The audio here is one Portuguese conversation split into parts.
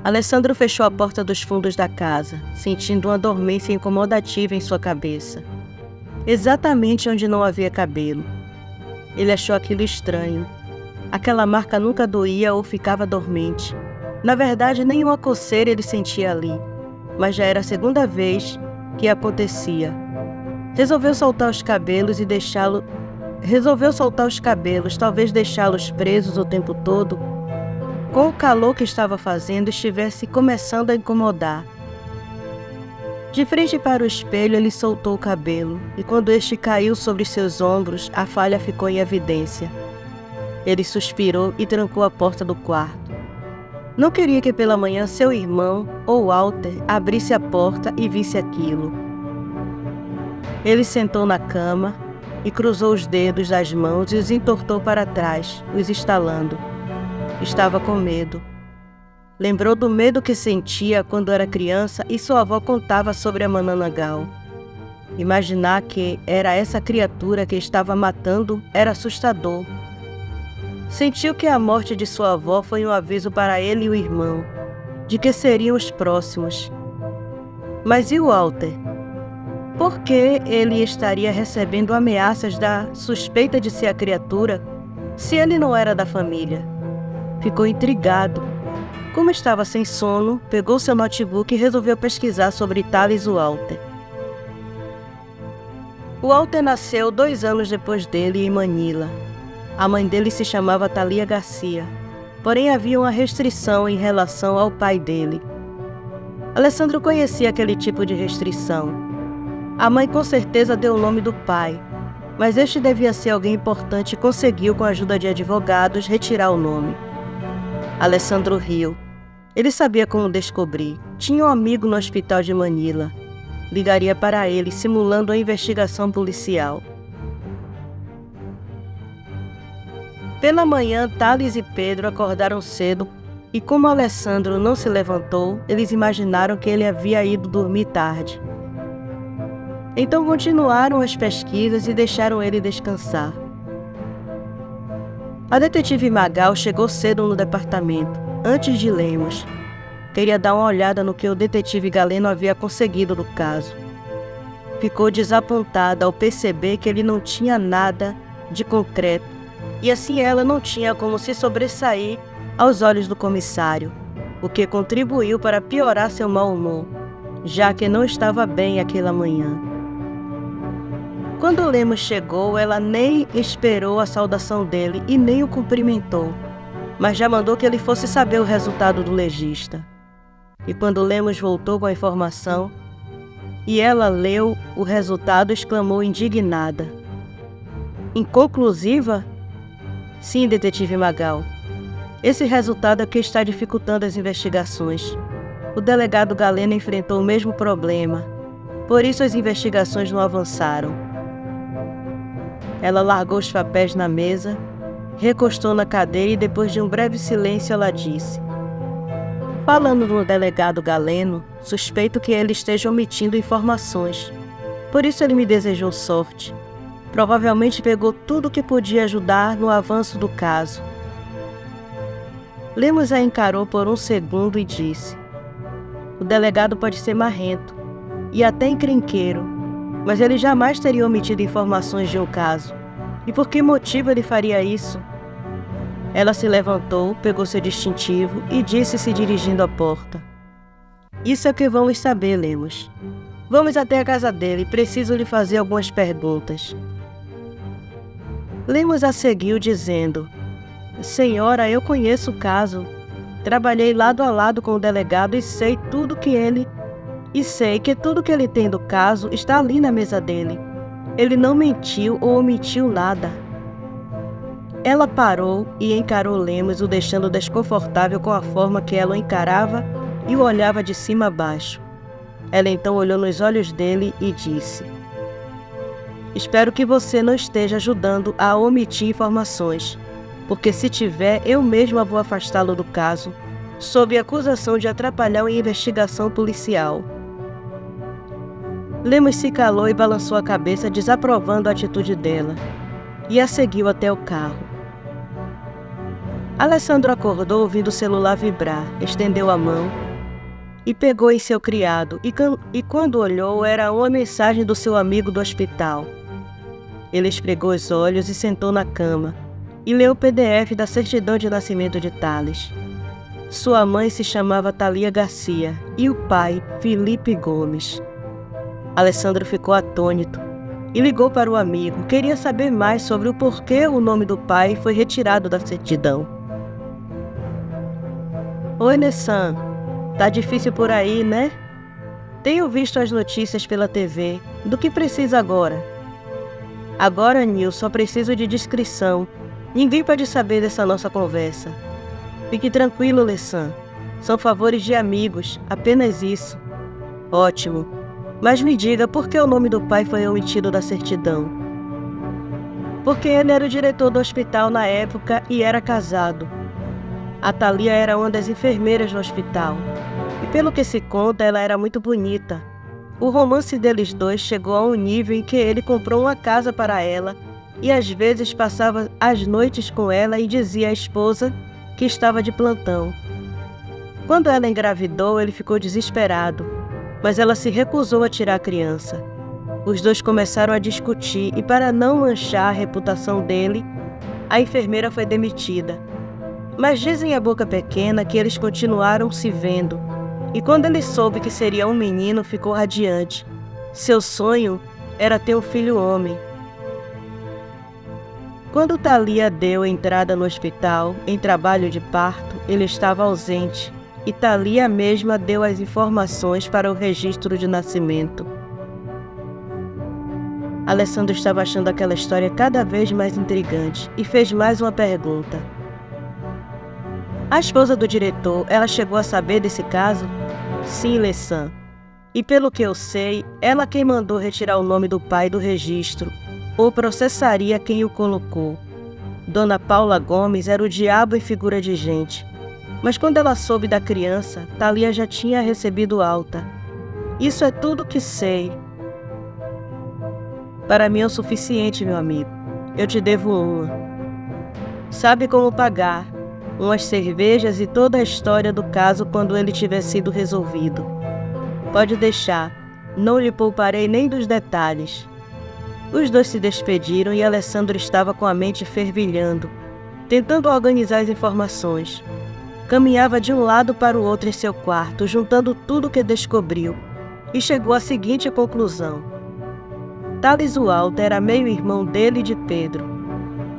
Alessandro fechou a porta dos fundos da casa, sentindo uma dormência incomodativa em sua cabeça. Exatamente onde não havia cabelo. Ele achou aquilo estranho. Aquela marca nunca doía ou ficava dormente. Na verdade, nenhuma coceira ele sentia ali, mas já era a segunda vez que acontecia. Resolveu soltar os cabelos, talvez deixá-los presos o tempo todo. Com o calor que estava fazendo, estivesse começando a incomodar. De frente para o espelho, ele soltou o cabelo, e quando este caiu sobre seus ombros, a falha ficou em evidência. Ele suspirou e trancou a porta do quarto. Não queria que pela manhã seu irmão, ou Walter, abrisse a porta e visse aquilo. Ele sentou na cama e cruzou os dedos das mãos e os entortou para trás, os estalando. Estava com medo. Lembrou do medo que sentia quando era criança e sua avó contava sobre a Manananggal. Imaginar que era essa criatura que estava matando era assustador. Sentiu que a morte de sua avó foi um aviso para ele e o irmão, de que seriam os próximos. Mas e o Walter? Por que ele estaria recebendo ameaças da suspeita de ser a criatura, se ele não era da família? Ficou intrigado. Como estava sem sono, pegou seu notebook e resolveu pesquisar sobre Thales Walter. O Walter nasceu 2 anos depois dele em Manila. A mãe dele se chamava Thalia Garcia, porém havia uma restrição em relação ao pai dele. Alessandro conhecia aquele tipo de restrição. A mãe com certeza deu o nome do pai, mas este devia ser alguém importante e conseguiu, com a ajuda de advogados, retirar o nome. Alessandro riu. Ele sabia como descobrir. Tinha um amigo no hospital de Manila. Ligaria para ele, simulando a investigação policial. Pela manhã, Thales e Pedro acordaram cedo e, como Alessandro não se levantou, eles imaginaram que ele havia ido dormir tarde. Então continuaram as pesquisas e deixaram ele descansar. A detetive Magal chegou cedo no departamento, antes de Lemos. Queria dar uma olhada no que o detetive Galeno havia conseguido no caso. Ficou desapontada ao perceber que ele não tinha nada de concreto, e assim ela não tinha como se sobressair aos olhos do comissário, o que contribuiu para piorar seu mau humor, já que não estava bem aquela manhã. Quando Lemos chegou, ela nem esperou a saudação dele e nem o cumprimentou, mas já mandou que ele fosse saber o resultado do legista. E quando Lemos voltou com a informação, e ela leu o resultado, exclamou indignada. Inconclusiva? Sim, detetive Magal. Esse resultado é o que está dificultando as investigações. O delegado Galeno enfrentou o mesmo problema, por isso as investigações não avançaram. Ela largou os papéis na mesa, recostou na cadeira e depois de um breve silêncio ela disse: falando no delegado Galeno, suspeito que ele esteja omitindo informações. Por isso ele me desejou sorte. Provavelmente pegou tudo que podia ajudar no avanço do caso. Lemos a encarou por um segundo e disse: o delegado pode ser marrento e até encrenqueiro, mas ele jamais teria omitido informações de um caso. E por que motivo ele faria isso? Ela se levantou, pegou seu distintivo e disse, se dirigindo à porta: isso é o que vamos saber, Lemos. Vamos até a casa dele, preciso lhe fazer algumas perguntas. Lemos a seguiu dizendo: senhora, eu conheço o caso. Trabalhei lado a lado com o delegado e sei que tudo que ele tem do caso está ali na mesa dele. Ele não mentiu ou omitiu nada. Ela parou e encarou Lemos, o deixando desconfortável com a forma que ela o encarava e o olhava de cima a baixo. Ela então olhou nos olhos dele e disse: espero que você não esteja ajudando a omitir informações, porque se tiver, eu mesma vou afastá-lo do caso, sob acusação de atrapalhar uma investigação policial. Lemos se calou e balançou a cabeça, desaprovando a atitude dela, e a seguiu até o carro. Alessandro acordou ouvindo o celular vibrar, estendeu a mão e pegou em seu criado, e quando olhou, era uma mensagem do seu amigo do hospital. Ele esfregou os olhos e sentou na cama, e leu o PDF da certidão de nascimento de Thales. Sua mãe se chamava Thalia Garcia e o pai, Felipe Gomes. Alessandro ficou atônito e ligou para o amigo. Queria saber mais sobre o porquê o nome do pai foi retirado da certidão. Oi, Nessan. Tá difícil por aí, né? Tenho visto as notícias pela TV. Do que precisa agora? Agora, Nil, só preciso de discrição. Ninguém pode saber dessa nossa conversa. Fique tranquilo, Nessan. São favores de amigos, apenas isso. Ótimo. Mas me diga, por que o nome do pai foi omitido da certidão? Porque ele era o diretor do hospital na época e era casado. A Thalia era uma das enfermeiras no hospital. E pelo que se conta, ela era muito bonita. O romance deles dois chegou a um nível em que ele comprou uma casa para ela e às vezes passava as noites com ela e dizia à esposa que estava de plantão. Quando ela engravidou, ele ficou desesperado, mas ela se recusou a tirar a criança. Os dois começaram a discutir e, para não manchar a reputação dele, a enfermeira foi demitida. Mas dizem a boca pequena que eles continuaram se vendo, e quando ele soube que seria um menino, ficou radiante. Seu sonho era ter um filho homem. Quando Thalia deu entrada no hospital, em trabalho de parto, ele estava ausente, e Thalia mesma deu as informações para o registro de nascimento. Alessandro estava achando aquela história cada vez mais intrigante e fez mais uma pergunta. A esposa do diretor, ela chegou a saber desse caso? Sim, Lessan. E pelo que eu sei, ela quem mandou retirar o nome do pai do registro, ou processaria quem o colocou. Dona Paula Gomes era o diabo em figura de gente. Mas quando ela soube da criança, Thalia já tinha recebido alta. Isso é tudo que sei. Para mim é o suficiente, meu amigo. Eu te devo uma. Sabe como pagar. Umas cervejas e toda a história do caso quando ele tiver sido resolvido. Pode deixar. Não lhe pouparei nem dos detalhes. Os dois se despediram e Alessandro estava com a mente fervilhando, tentando organizar as informações. Caminhava de um lado para o outro em seu quarto, juntando tudo que descobriu, e chegou à seguinte conclusão. Thales Walter era meio-irmão dele e de Pedro.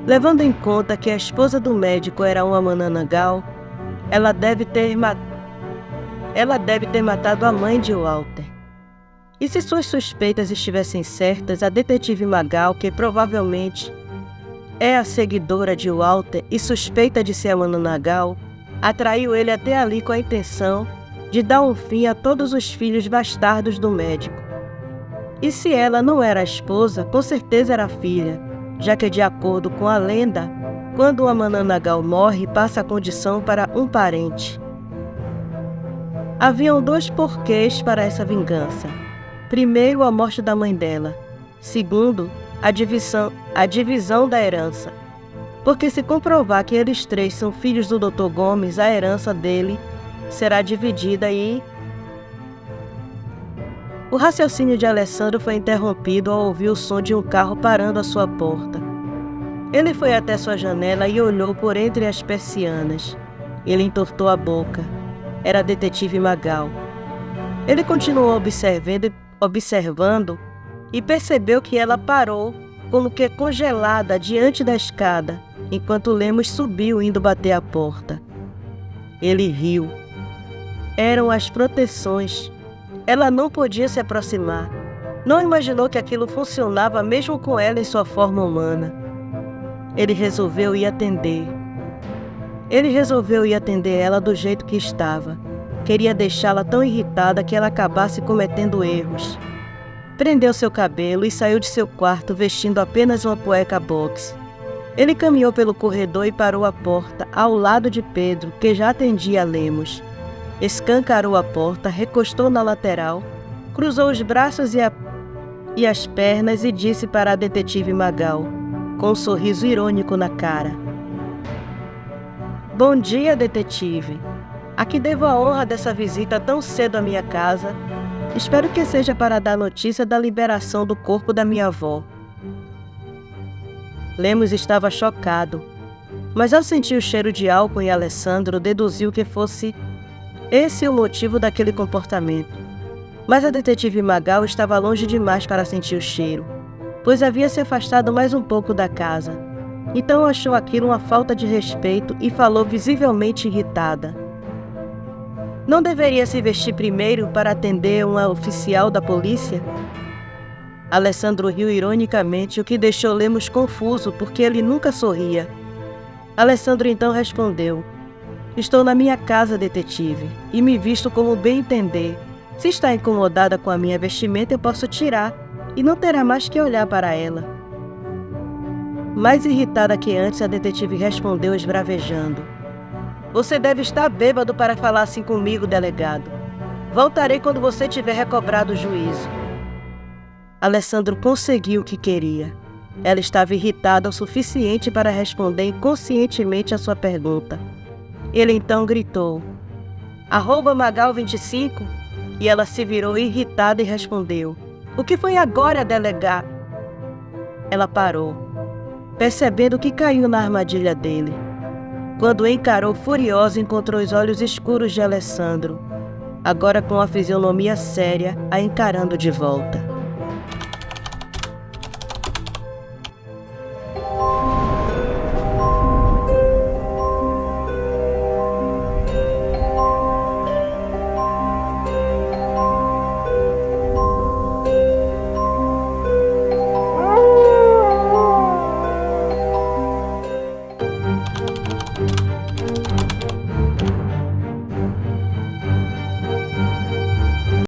Levando em conta que a esposa do médico era uma Mananagal, ela deve ter matado a mãe de Walter. E se suas suspeitas estivessem certas, a detetive Magal, que provavelmente é a seguidora de Walter e suspeita de ser a Mananagal, atraiu ele até ali com a intenção de dar um fim a todos os filhos bastardos do médico. E se ela não era a esposa, com certeza era a filha, já que, de acordo com a lenda, quando uma Mananagal morre, passa a condição para um parente. Haviam dois porquês para essa vingança. Primeiro, a morte da mãe dela. Segundo, a divisão da herança. Porque se comprovar que eles três são filhos do Dr. Gomes, a herança dele será dividida e... O raciocínio de Alessandro foi interrompido ao ouvir o som de um carro parando à sua porta. Ele foi até sua janela e olhou por entre as persianas. Ele entortou a boca. Era a detetive Magal. Ele continuou observando e percebeu que ela parou, como que congelada diante da escada, enquanto Lemos subiu indo bater a porta. Ele riu. Eram as proteções. Ela não podia se aproximar. Não imaginou que aquilo funcionava mesmo com ela em sua forma humana. Ele resolveu ir atender. Ela do jeito que estava. Queria deixá-la tão irritada que ela acabasse cometendo erros. Prendeu seu cabelo e saiu de seu quarto vestindo apenas uma cueca boxe. Ele caminhou pelo corredor e parou à porta, ao lado de Pedro, que já atendia a Lemos. Escancarou a porta, recostou na lateral, cruzou os braços e as pernas e disse para a detetive Magal, com um sorriso irônico na cara. Bom dia, detetive. A que devo a honra dessa visita tão cedo à minha casa? Espero que seja para dar notícia da liberação do corpo da minha avó. Lemos estava chocado, mas ao sentir o cheiro de álcool em Alessandro, deduziu que fosse esse o motivo daquele comportamento. Mas a detetive Magal estava longe demais para sentir o cheiro, pois havia se afastado mais um pouco da casa. Então achou aquilo uma falta de respeito e falou visivelmente irritada. Não deveria se vestir primeiro para atender uma oficial da polícia? Alessandro riu ironicamente, o que deixou Lemos confuso, porque ele nunca sorria. Alessandro então respondeu: estou na minha casa, detetive, e me visto como bem entender. Se está incomodada com a minha vestimenta, eu posso tirar, e não terá mais que olhar para ela. Mais irritada que antes, a detetive respondeu esbravejando: você deve estar bêbado para falar assim comigo, delegado. Voltarei quando você tiver recobrado o juízo. Alessandro conseguiu o que queria. Ela estava irritada o suficiente para responder inconscientemente a sua pergunta. Ele então gritou: @Magal 25? E ela se virou irritada e respondeu: o que foi agora, delegado? Ela parou, percebendo que caiu na armadilha dele. Quando encarou furiosa, encontrou os olhos escuros de Alessandro, agora com a fisionomia séria, a encarando de volta.